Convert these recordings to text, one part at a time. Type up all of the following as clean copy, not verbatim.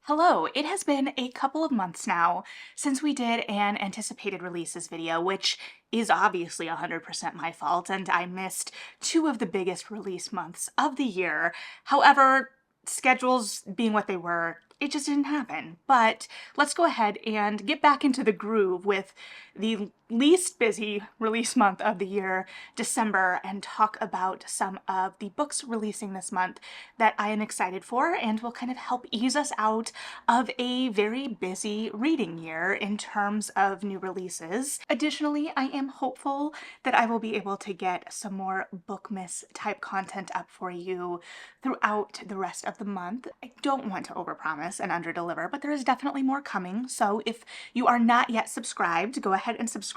Hello, it has been a couple of months now since we did an anticipated releases video, which is obviously 100% my fault, and I missed two of the biggest release months of the year. However, schedules being what they were, it just didn't happen. But let's go ahead and get back into the groove with the least busy release month of the year, December, and talk about some of the books releasing this month that I am excited for and will kind of help ease us out of a very busy reading year in terms of new releases. Additionally, I am hopeful that I will be able to get some more Bookmas type content up for you throughout the rest of the month. I don't want to overpromise and underdeliver, but there is definitely more coming. So if you are not yet subscribed, go ahead and subscribe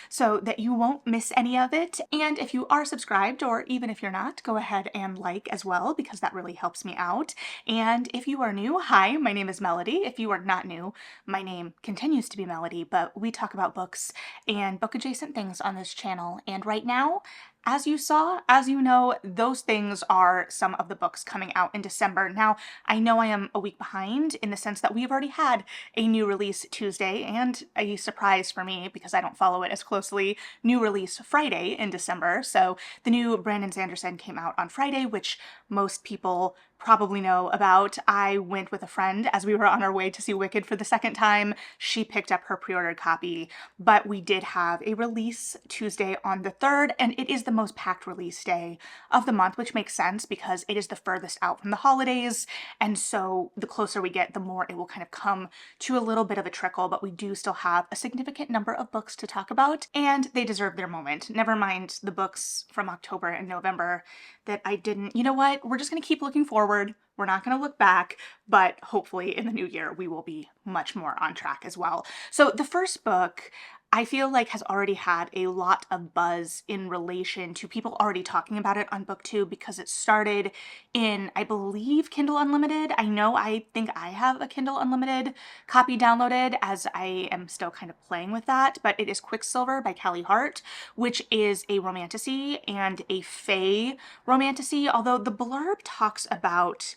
so that you won't miss any of it. And if you are subscribed, or even if you're not, go ahead and like as well, because that really helps me out. And if you are new, hi, my name is Melody. If you are not new, my name continues to be Melody, but we talk about books and book adjacent things on this channel. And right now, as you saw, as you know, those things are some of the books coming out in December. Now, I know I am a week behind in the sense that we've already had a new release Tuesday and a surprise for me because I don't follow it as closely, new release Friday in December. So the new Brandon Sanderson came out on Friday, which most people probably know about. I went with a friend as we were on our way to see Wicked for the second time. She picked up her pre-ordered copy, but we did have a release Tuesday on the 3rd, and it is the most packed release day of the month, which makes sense because it is the furthest out from the holidays, and so the closer we get, the more it will kind of come to a little bit of a trickle, but we do still have a significant number of books to talk about, and they deserve their moment. Never mind the books from October and November that I didn't. You know what? We're just going to keep looking forward. We're not going to look back, but hopefully in the new year we will be much more on track as well. So the first book I feel like has already had a lot of buzz in relation to people already talking about it on booktube because it started in, I believe, Kindle Unlimited. I think I have a Kindle Unlimited copy downloaded as I am still kind of playing with that, but it is Quicksilver by Callie Hart, which is a romantasy and a fae romantasy, although the blurb talks about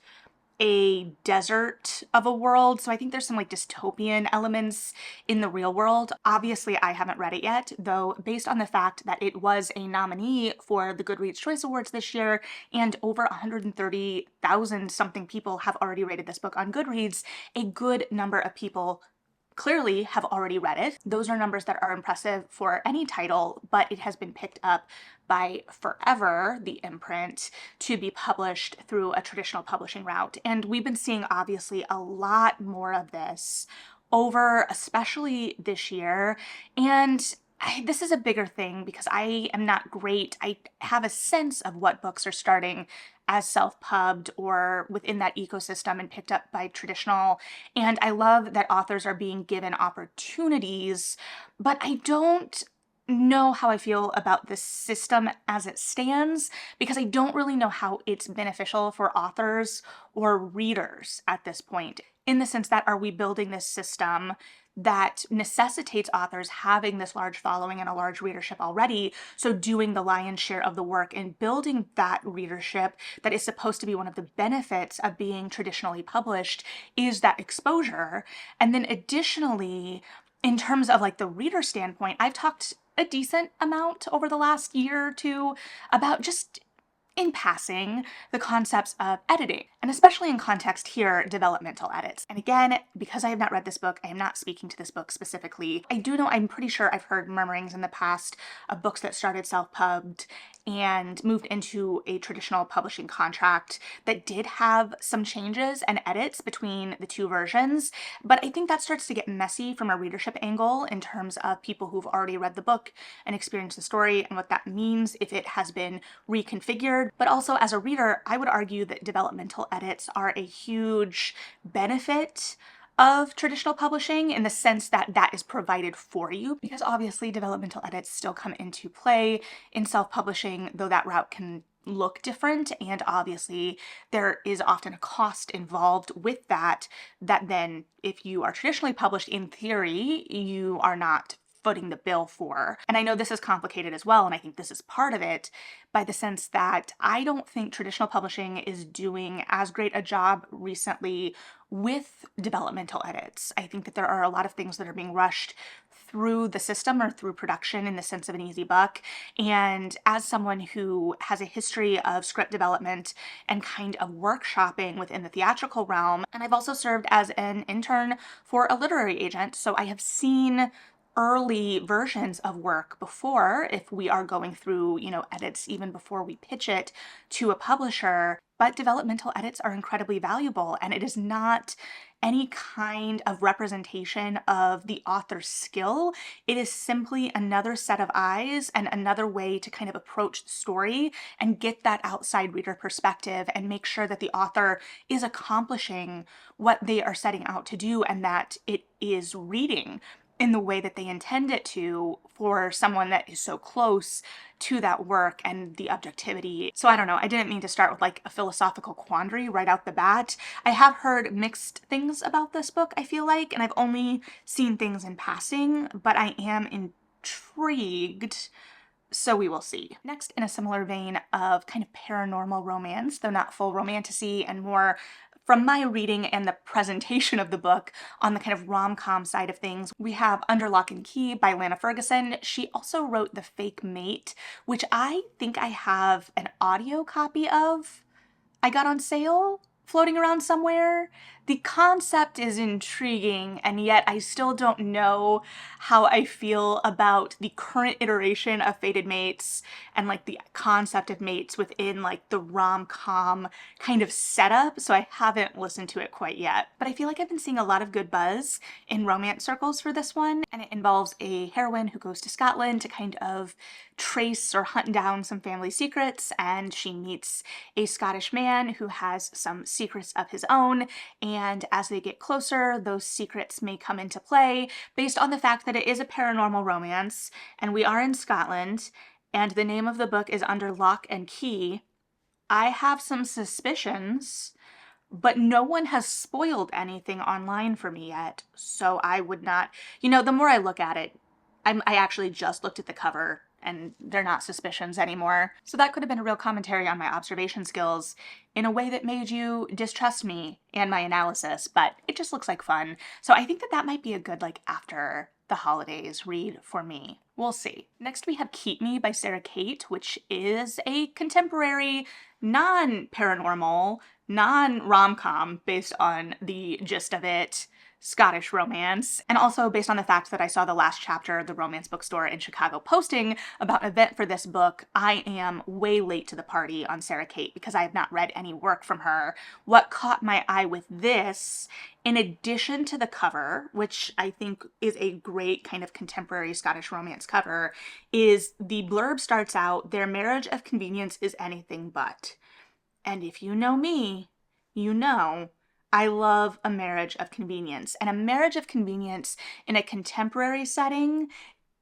a desert of a world, so I think there's some like dystopian elements in the real world. Obviously, I haven't read it yet, though based on the fact that it was a nominee for the Goodreads Choice Awards this year, and over 130,000 something people have already rated this book on Goodreads, a good number of people clearly have already read it. Those are numbers that are impressive for any title, but it has been picked up by Forever, the imprint, to be published through a traditional publishing route. And we've been seeing obviously a lot more of this over especially this year. And this is a bigger thing because I am not great. I have a sense of what books are starting as self-pubbed or within that ecosystem and picked up by traditional. And I love that authors are being given opportunities, but I don't know how I feel about this system as it stands because I don't really know how it's beneficial for authors or readers at this point. In the sense that, are we building this system that necessitates authors having this large following and a large readership already, so doing the lion's share of the work and building that readership that is supposed to be one of the benefits of being traditionally published is that exposure. And then additionally, in terms of like the reader standpoint, I've talked a decent amount over the last year or two about just in passing the concepts of editing, and especially in context here, developmental edits. And again, because I have not read this book, I am not speaking to this book specifically. I do know, I'm pretty sure I've heard murmurings in the past of books that started self-pubbed and moved into a traditional publishing contract that did have some changes and edits between the two versions. But I think that starts to get messy from a readership angle in terms of people who've already read the book and experienced the story and what that means if it has been reconfigured. But also as a reader, I would argue that developmental edits are a huge benefit of traditional publishing in the sense that that is provided for you, because obviously developmental edits still come into play in self-publishing, though that route can look different, and obviously there is often a cost involved with that then if you are traditionally published, in theory you are not footing the bill for. And I know this is complicated as well, and I think this is part of it, by the sense that I don't think traditional publishing is doing as great a job recently with developmental edits. I think that there are a lot of things that are being rushed through the system or through production in the sense of an easy buck. And as someone who has a history of script development and kind of workshopping within the theatrical realm, and I've also served as an intern for a literary agent, so I have seen early versions of work before, if we are going through, edits even before we pitch it to a publisher. But developmental edits are incredibly valuable, and it is not any kind of representation of the author's skill. It is simply another set of eyes and another way to kind of approach the story and get that outside reader perspective and make sure that the author is accomplishing what they are setting out to do and that it is reading in the way that they intend it to for someone that is so close to that work and the objectivity. So I don't know, I didn't mean to start with like a philosophical quandary right out the bat. I have heard mixed things about this book, I feel like, and I've only seen things in passing, but I am intrigued. So we will see. Next, in a similar vein of kind of paranormal romance, though not full romantasy and more from my reading and the presentation of the book on the kind of rom-com side of things, we have Under Lock and Key by Lana Ferguson. She also wrote The Fake Mate, which I think I have an audio copy of. I got on sale, floating around somewhere. The concept is intriguing, and yet I still don't know how I feel about the current iteration of Fated Mates and like the concept of mates within like the rom-com kind of setup, so I haven't listened to it quite yet. But I feel like I've been seeing a lot of good buzz in romance circles for this one, and it involves a heroine who goes to Scotland to kind of trace or hunt down some family secrets, and she meets a Scottish man who has some secrets of his own, and as they get closer, those secrets may come into play based on the fact that it is a paranormal romance, and we are in Scotland, and the name of the book is Under Lock and Key. I have some suspicions, but no one has spoiled anything online for me yet, so I would not, the more I look at it, I actually just looked at the cover and they're not suspicions anymore. So that could have been a real commentary on my observation skills in a way that made you distrust me and my analysis, but it just looks like fun. So I think that that might be a good like after the holidays read for me. We'll see. Next we have Keep Me by Sarah Kate, which is a contemporary, non-paranormal, non-rom-com based on the gist of it, Scottish romance, and also based on the fact that I saw the last chapter of the romance bookstore in Chicago posting about an event for this book. I am way late to the party on Sarah Kate because I have not read any work from her. What caught my eye with this, in addition to the cover, which I think is a great kind of contemporary Scottish romance cover, is the blurb starts out, "Their marriage of convenience is anything but." And if you know me, you know I love a marriage of convenience, and a marriage of convenience in a contemporary setting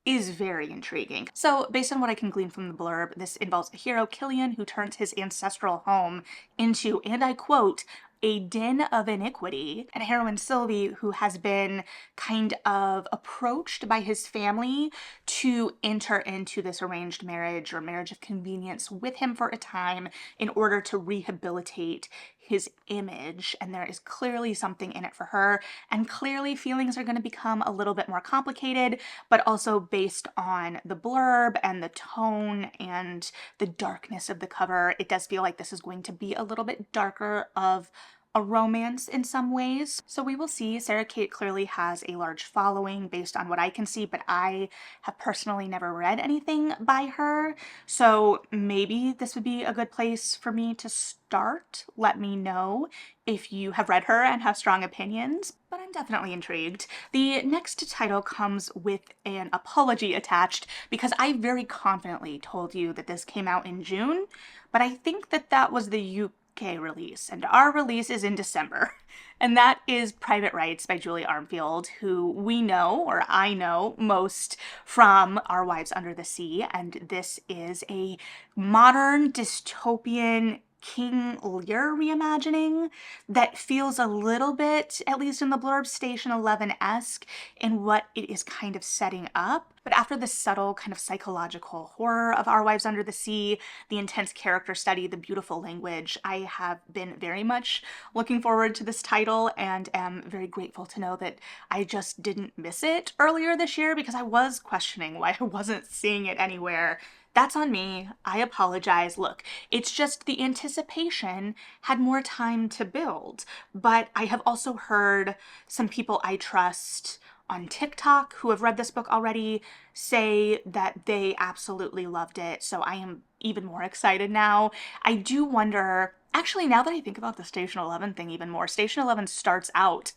is very intriguing. So based on what I can glean from the blurb, this involves a hero, Killian, who turns his ancestral home into, and I quote, "a den of iniquity," and a heroine, Sylvie, who has been kind of approached by his family to enter into this arranged marriage or marriage of convenience with him for a time in order to rehabilitate his image, and there is clearly something in it for her, and clearly feelings are going to become a little bit more complicated, but also based on the blurb and the tone and the darkness of the cover, it does feel like this is going to be a little bit darker of a romance in some ways. So we will see. Sarah Kate clearly has a large following based on what I can see, but I have personally never read anything by her. So maybe this would be a good place for me to start. Let me know if you have read her and have strong opinions, but I'm definitely intrigued. The next title comes with an apology attached because I very confidently told you that this came out in June, but I think that that was the UK release, and our release is in December. And that is Private Rights by Julie Armfield, who we know, or I know, most from Our Wives Under the Sea, and this is a modern dystopian King Lear reimagining that feels a little bit, at least in the blurb, Station 11-esque in what it is kind of setting up. But after the subtle kind of psychological horror of Our Wives Under the Sea, the intense character study, the beautiful language, I have been very much looking forward to this title and am very grateful to know that I just didn't miss it earlier this year, because I was questioning why I wasn't seeing it anywhere. That's on me. I apologize. Look, it's just the anticipation had more time to build. But I have also heard some people I trust on TikTok who have read this book already say that they absolutely loved it. So I am even more excited now. I do wonder, actually, now that I think about the Station 11 thing even more, Station 11 starts out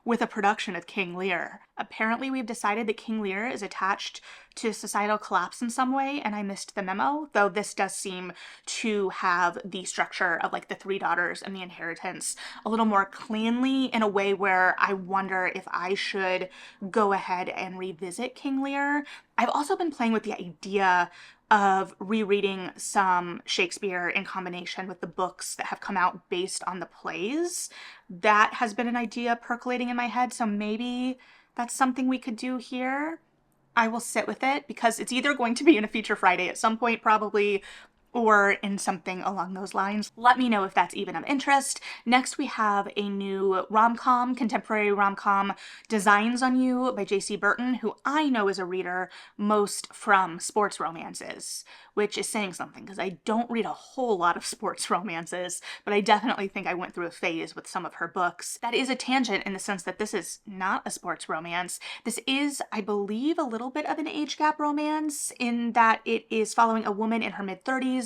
with a production of King Lear. Apparently we've decided that King Lear is attached to societal collapse in some way, and I missed the memo, though this does seem to have the structure of like the three daughters and the inheritance a little more cleanly, in a way where I wonder if I should go ahead and revisit King Lear. I've also been playing with the idea of rereading some Shakespeare in combination with the books that have come out based on the plays. That has been an idea percolating in my head, so maybe that's something we could do here. I will sit with it, because it's either going to be in a Feature Friday at some point probably, or in something along those lines. Let me know if that's even of interest. Next, we have a new rom-com, contemporary rom-com, Designs on You by J.C. Burton, who I know is a reader most from sports romances, which is saying something because I don't read a whole lot of sports romances, but I definitely think I went through a phase with some of her books. That is a tangent in the sense that this is not a sports romance. This is, I believe, a little bit of an age gap romance in that it is following a woman in her mid-30s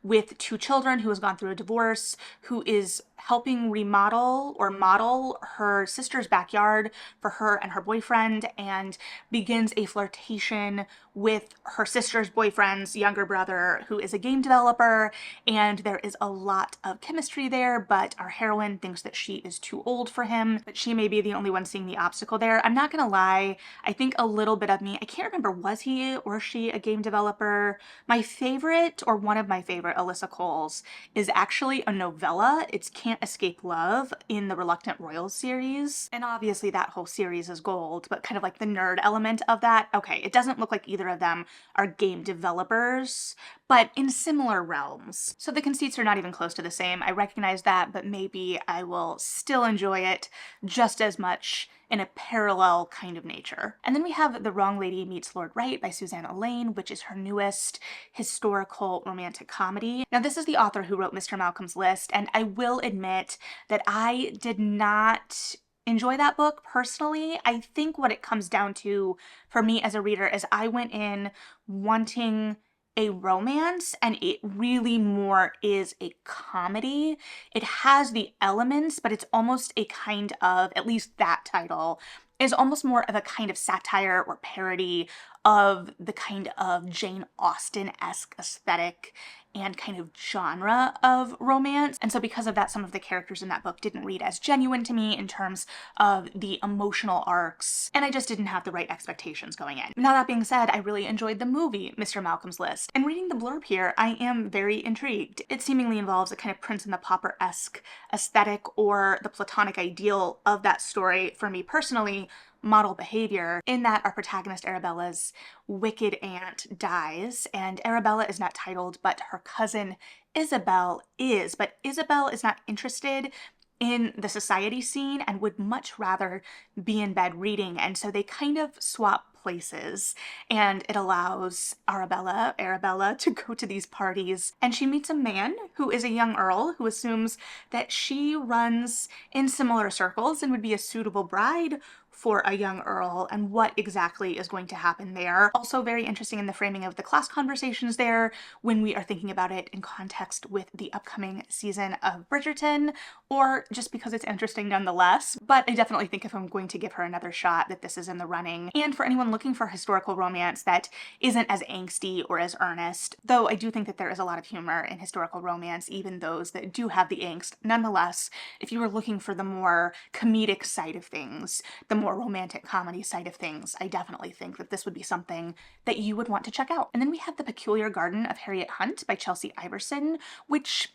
with two children who has gone through a divorce, who is helping remodel or model her sister's backyard for her and her boyfriend, and begins a flirtation with her sister's boyfriend's younger brother, who is a game developer, and there is a lot of chemistry there, but our heroine thinks that she is too old for him, but she may be the only one seeing the obstacle there. I'm not gonna lie, I think a little bit of me, I can't remember, was he or she a game developer? My favorite, or one of my favorite Alyssa Cole's, is actually a novella. It's Can't Escape Love in the Reluctant Royals series. And obviously that whole series is gold, but kind of like the nerd element of that. Okay, it doesn't look like either of them are game developers, but in similar realms. So the conceits are not even close to the same. I recognize that, but maybe I will still enjoy it just as much in a parallel kind of nature. And then we have The Wrong Lady Meets Lord Right by Susanna Lane, which is her newest historical romantic comedy. Now, this is the author who wrote Mr. Malcolm's List, and I will admit that I did not enjoy that book personally. I think what it comes down to for me as a reader is I went in wanting a romance, and it really more is a comedy. It has the elements, but it's almost a kind of, at least that title, is almost more of a kind of satire or parody of the kind of Jane Austen-esque aesthetic and kind of genre of romance. And so because of that, some of the characters in that book didn't read as genuine to me in terms of the emotional arcs, and I just didn't have the right expectations going in. Now, that being said, I really enjoyed the movie Mr. Malcolm's List, and reading the blurb here, I am very intrigued. It seemingly involves a kind of Prince and the Pauper-esque aesthetic, or the platonic ideal of that story, for me personally, model behavior, in that our protagonist Arabella's wicked aunt dies, and Arabella is not titled, but her cousin Isabel is. But Isabel is not interested in the society scene and would much rather be in bed reading, and so they kind of swap places, and it allows Arabella to go to these parties, and she meets a man who is a young earl who assumes that she runs in similar circles and would be a suitable bride for a young earl, and what exactly is going to happen there. Also very interesting in the framing of the class conversations there when we are thinking about it in context with the upcoming season of Bridgerton, or just because it's interesting nonetheless. But I definitely think if I'm going to give her another shot, that this is in the running. And for anyone looking for historical romance that isn't as angsty or as earnest, though I do think that there is a lot of humor in historical romance, even those that do have the angst. Nonetheless, if you were looking for the more comedic side of things, the more romantic comedy side of things, I definitely think that this would be something that you would want to check out. And then we have The Peculiar Garden of Harriet Hunt by Chelsea Iverson, which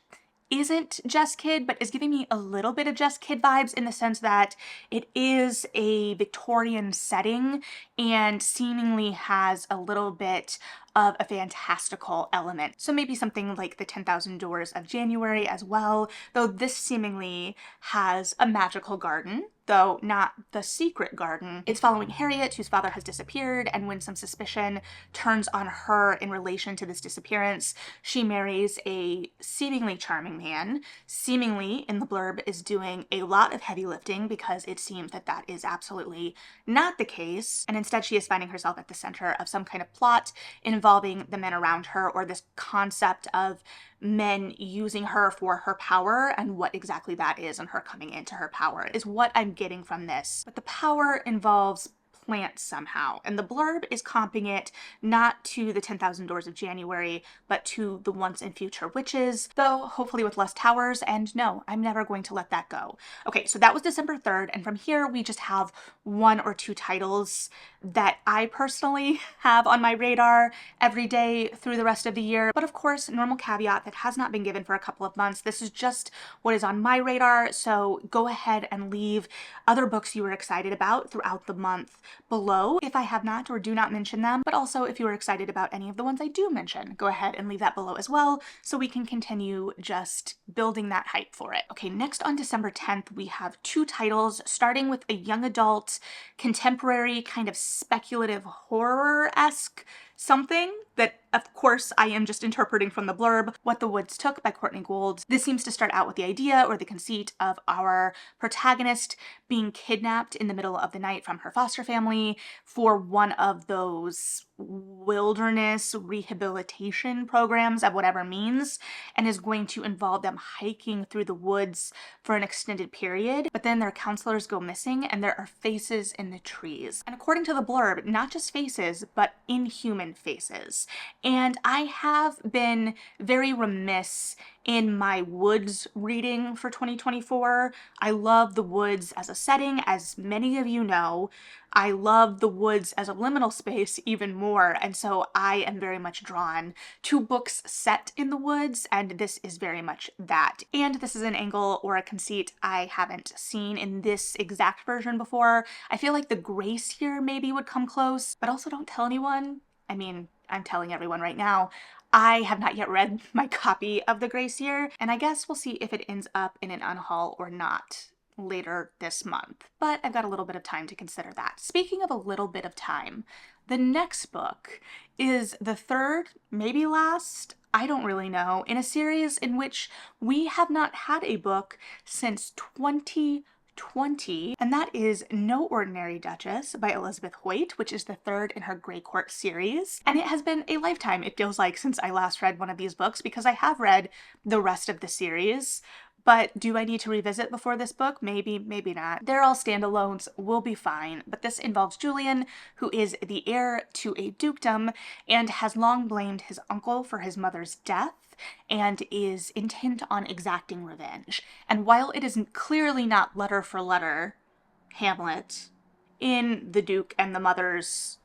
isn't Jess Kidd, but is giving me a little bit of Jess Kidd vibes in the sense that it is a Victorian setting and seemingly has a little bit of a fantastical element. So maybe something like the 10,000 Doors of January as well, though this seemingly has a magical garden, though not the secret garden. It's following Harriet, whose father has disappeared, and when some suspicion turns on her in relation to this disappearance, she marries a seemingly charming man. Seemingly, in the blurb, is doing a lot of heavy lifting because it seems that that is absolutely not the case, and instead she is finding herself at the center of some kind of plot involving the men around her, or this concept of men using her for her power, and what exactly that is and her coming into her power is what I'm getting from this. But the power involves plants somehow, and the blurb is comping it not to the 10,000 Doors of January, but to the Once and Future Witches, though hopefully with less towers, and no, I'm never going to let that go. Okay, so that was December 3rd, and from here we just have 1 or 2 titles that I personally have on my radar every day through the rest of the year. But of course, normal caveat that has not been given for a couple of months. This is just what is on my radar, so go ahead and leave other books you were excited about throughout the month below if I have not or do not mention them, but also if you are excited about any of the ones I do mention, go ahead and leave that below as well so we can continue just building that hype for it. Okay, next on December 10th, we have 2 titles, starting with a young adult, contemporary, kind of speculative horror-esque something that, of course, I am just interpreting from the blurb, What the Woods Took by Courtney Gould. This seems to start out with the idea or the conceit of our protagonist being kidnapped in the middle of the night from her foster family for one of those wilderness rehabilitation programs of whatever means, and is going to involve them hiking through the woods for an extended period. But then their counselors go missing and there are faces in the trees. And according to the blurb, not just faces, but inhuman faces. And I have been very remiss in my woods reading for 2024. I love the woods as a setting, as many of you know. I love the woods as a liminal space even more, and so I am very much drawn to books set in the woods, and this is very much that. And this is an angle or a conceit I haven't seen in this exact version before. I feel like the Grace here maybe would come close, but also don't tell anyone. I mean, I'm telling everyone right now. I have not yet read my copy of The Gracier, and I guess we'll see if it ends up in an unhaul or not later this month. But I've got a little bit of time to consider that. Speaking of a little bit of time, the next book is the 3rd, maybe last, I don't really know, in a series in which we have not had a book since 2020, and that is No Ordinary Duchess by Elizabeth Hoyt, which is the 3rd in her Grey Court series. And it has been a lifetime, it feels like, since I last read one of these books, because I have read the rest of the series. But do I need to revisit before this book? Maybe, maybe not. They're all standalones, we'll be fine. But this involves Julian, who is the heir to a dukedom and has long blamed his uncle for his mother's death and is intent on exacting revenge. And while it is clearly not letter for letter Hamlet in the Duke and the mother's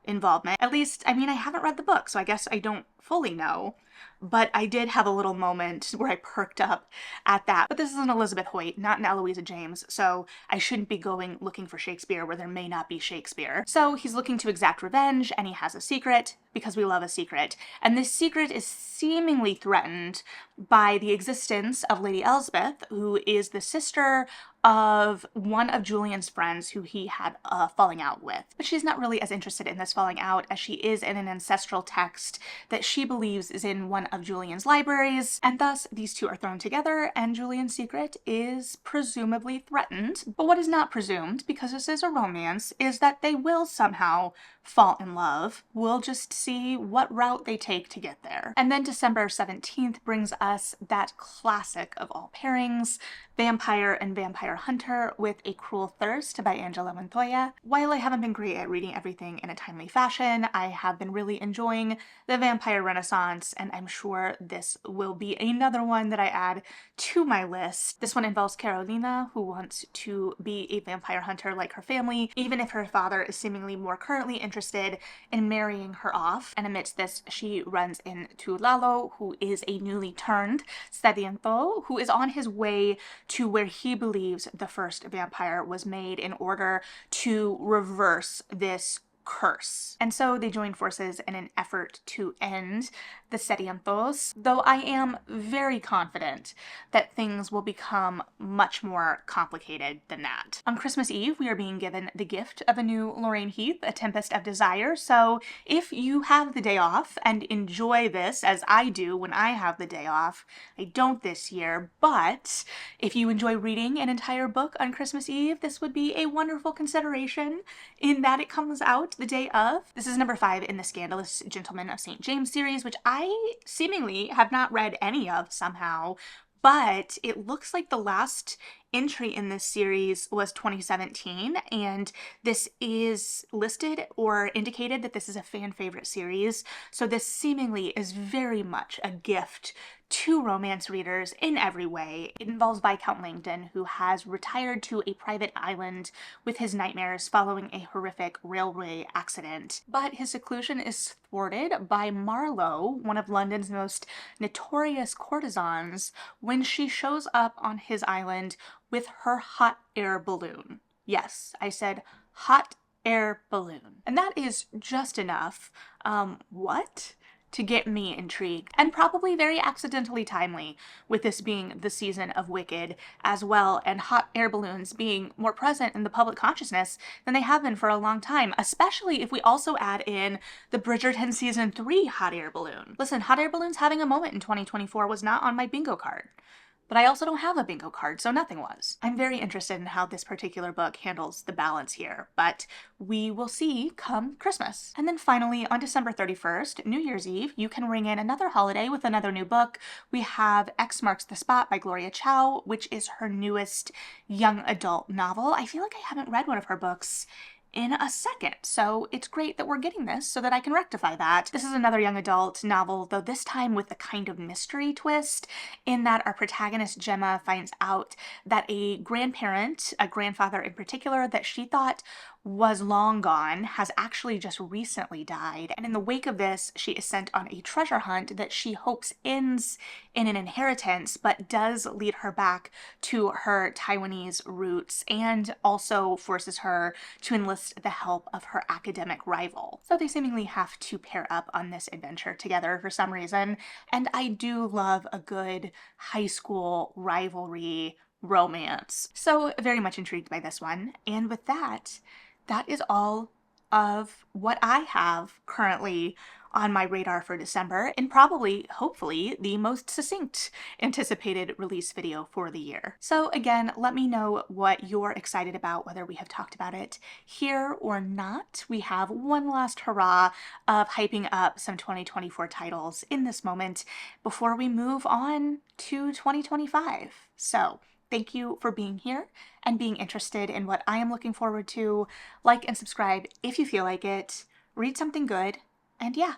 involvement, at least, I mean, I haven't read the book, so I guess I don't fully know. But I did have a little moment where I perked up at that. But this is an Elizabeth Hoyt, not an Eloisa James, so I shouldn't be going looking for Shakespeare where there may not be Shakespeare. So he's looking to exact revenge, and he has a secret, because we love a secret. And this secret is seemingly threatened by the existence of Lady Elspeth, who is the sister of one of Julian's friends who he had a falling out with. But she's not really as interested in this falling out as she is in an ancestral text that she believes is in one of Julian's libraries, and thus these two are thrown together and Julian's secret is presumably threatened. But what is not presumed, because this is a romance, is that they will somehow fall in love. We'll just see what route they take to get there. And then December 17th brings us that classic of all pairings, Vampire and Vampire Hunter with a Cruel Thirst by Angela Montoya. While I haven't been great at reading everything in a timely fashion, I have been really enjoying the vampire renaissance, and I'm sure this will be another one that I add to my list. This one involves Carolina, who wants to be a vampire hunter like her family, even if her father is seemingly more currently interested in marrying her off. And amidst this, she runs into Lalo, who is a newly turned Sediento, who is on his way to where he believes the first vampire was made in order to reverse this curse. And so they join forces in an effort to end the Sedientos, though I am very confident that things will become much more complicated than that. On Christmas Eve, we are being given the gift of a new Lorraine Heath, A Tempest of Desire, so if you have the day off and enjoy this as I do when I have the day off, I don't this year, but if you enjoy reading an entire book on Christmas Eve, this would be a wonderful consideration in that it comes out the day of. This is number 5 in the Scandalous Gentleman of St. James series, which I seemingly have not read any of somehow, but it looks like the last entry in this series was 2017, and this is listed or indicated that this is a fan favorite series, so this seemingly is very much a gift to romance readers in every way. It involves Viscount Langdon, who has retired to a private island with his nightmares following a horrific railway accident. But his seclusion is thwarted by Marlowe, one of London's most notorious courtesans, when she shows up on his island with her hot air balloon. Yes, I said hot air balloon. And that is just enough, what? To get me intrigued, and probably very accidentally timely, with this being the season of Wicked as well, and hot air balloons being more present in the public consciousness than they have been for a long time, especially if we also add in the Bridgerton season 3 hot air balloon. Listen, hot air balloons having a moment in 2024 was not on my bingo card. But I also don't have a bingo card, so nothing was. I'm very interested in how this particular book handles the balance here, but we will see come Christmas. And then finally, on December 31st, New Year's Eve, you can ring in another holiday with another new book. We have X Marks the Spot by Gloria Chow, which is her newest young adult novel. I feel like I haven't read one of her books in a second, so it's great that we're getting this so that I can rectify that. This is another young adult novel, though this time with a kind of mystery twist, in that our protagonist Gemma finds out that a grandparent, a grandfather in particular, that she thought was long gone has actually just recently died, and in the wake of this she is sent on a treasure hunt that she hopes ends in an inheritance, but does lead her back to her Taiwanese roots and also forces her to enlist the help of her academic rival. So they seemingly have to pair up on this adventure together for some reason, and I do love a good high school rivalry romance. So very much intrigued by this one, and with that, that is all of what I have currently on my radar for December, and probably, hopefully, the most succinct anticipated release video for the year. So again, let me know what you're excited about, whether we have talked about it here or not. We have one last hurrah of hyping up some 2024 titles in this moment before we move on to 2025. So thank you for being here and being interested in what I am looking forward to. Like and subscribe if you feel like it. Read something good. And yeah,